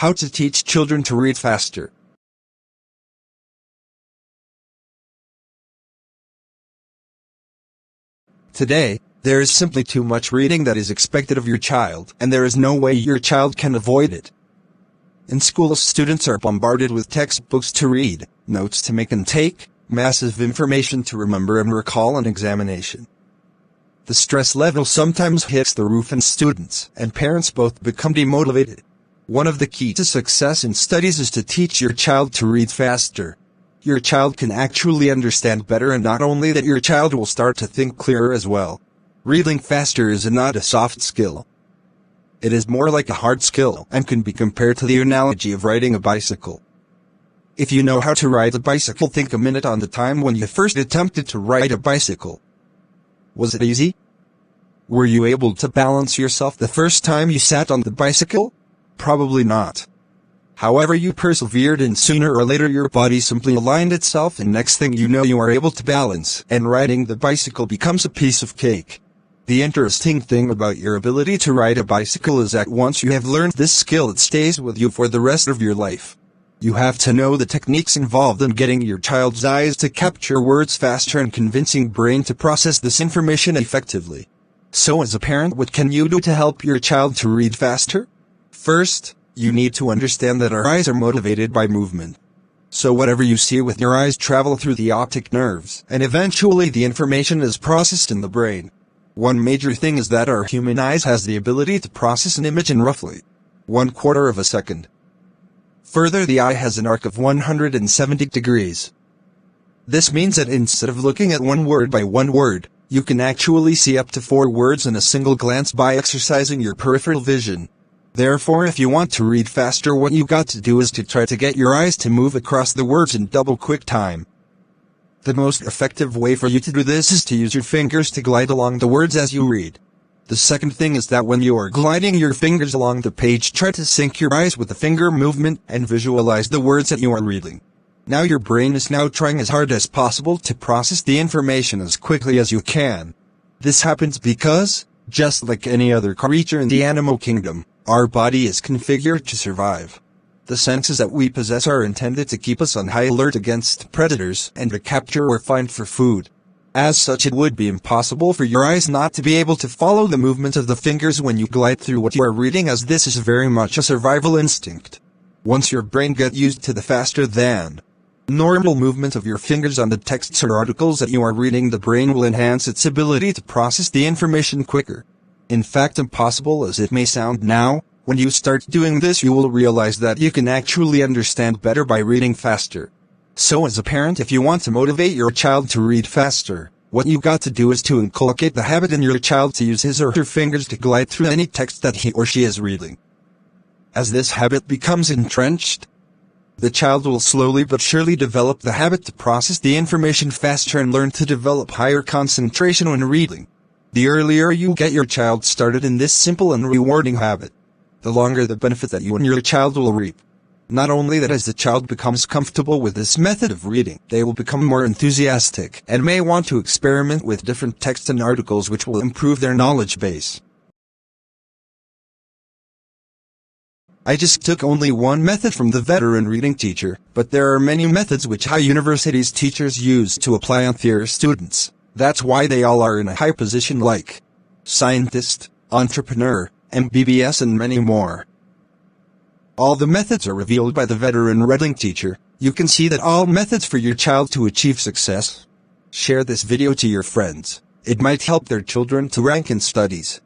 How to teach children to read faster. Today, there is simply too much reading that is expected of your child, and there is no way your child can avoid it. In school, students are bombarded with textbooks to read, notes to make and take, massive information to remember and recall on examination. The stress level sometimes hits the roof, and students and parents both become demotivated. One of the keys to success in studies is to teach your child to read faster. Your child can actually understand better, and not only that, your child will start to think clearer as well. Reading faster is not a soft skill. It is more like a hard skill, and can be compared to the analogy of riding a bicycle. If you know how to ride a bicycle, think a minute on the time when you first attempted to ride a bicycle. Was it easy? Were you able to balance yourself the first time you sat on the bicycle? Probably not. However, you persevered, and sooner or later your body simply aligned itself, and next thing you know, you are able to balance, and riding the bicycle becomes a piece of cake. The interesting thing about your ability to ride a bicycle is that once you have learned this skill, it stays with you for the rest of your life. You have to know the techniques involved in getting your child's eyes to capture words faster and convincing brain to process this information effectively. So as a parent, what can you do to help your child to read faster? First, you need to understand that our eyes are motivated by movement. So whatever you see with your eyes travel through the optic nerves, and eventually the information is processed in the brain. One major thing is that our human eyes has the ability to process an image in roughly 1/4 of a second. Further, the eye has an arc of 170 degrees. This means that instead of looking at one word by one word, you can actually see up to 4 words in a single glance by exercising your peripheral vision. Therefore, if you want to read faster, what you got to do is to try to get your eyes to move across the words in double quick time. The most effective way for you to do this is to use your fingers to glide along the words as you read. The second thing is that when you are gliding your fingers along the page, try to sync your eyes with the finger movement and visualize the words that you are reading. Now your brain is now trying as hard as possible to process the information as quickly as you can. This happens because, just like any other creature in the animal kingdom, our body is configured to survive. The senses that we possess are intended to keep us on high alert against predators and to capture or find for food. As such, it would be impossible for your eyes not to be able to follow the movement of the fingers when you glide through what you are reading, as this is very much a survival instinct. Once your brain gets used to the faster than normal movement of your fingers on the texts or articles that you are reading, the brain will enhance its ability to process the information quicker. In fact, impossible as it may sound now, when you start doing this, you will realize that you can actually understand better by reading faster. So as a parent, if you want to motivate your child to read faster, what you got to do is to inculcate the habit in your child to use his or her fingers to glide through any text that he or she is reading. As this habit becomes entrenched, the child will slowly but surely develop the habit to process the information faster and learn to develop higher concentration when reading. The earlier you get your child started in this simple and rewarding habit, the longer the benefit that you and your child will reap. Not only that, as the child becomes comfortable with this method of reading, they will become more enthusiastic and may want to experiment with different texts and articles, which will improve their knowledge base. I just took only one method from the veteran reading teacher, but there are many methods which high universities teachers use to apply on their students. That's why they all are in a high position, like scientist, entrepreneur, MBBS, and many more. All the methods are revealed by the veteran reading teacher. You can see that all methods for your child to achieve success. Share this video to your friends. It might help their children to rank in studies.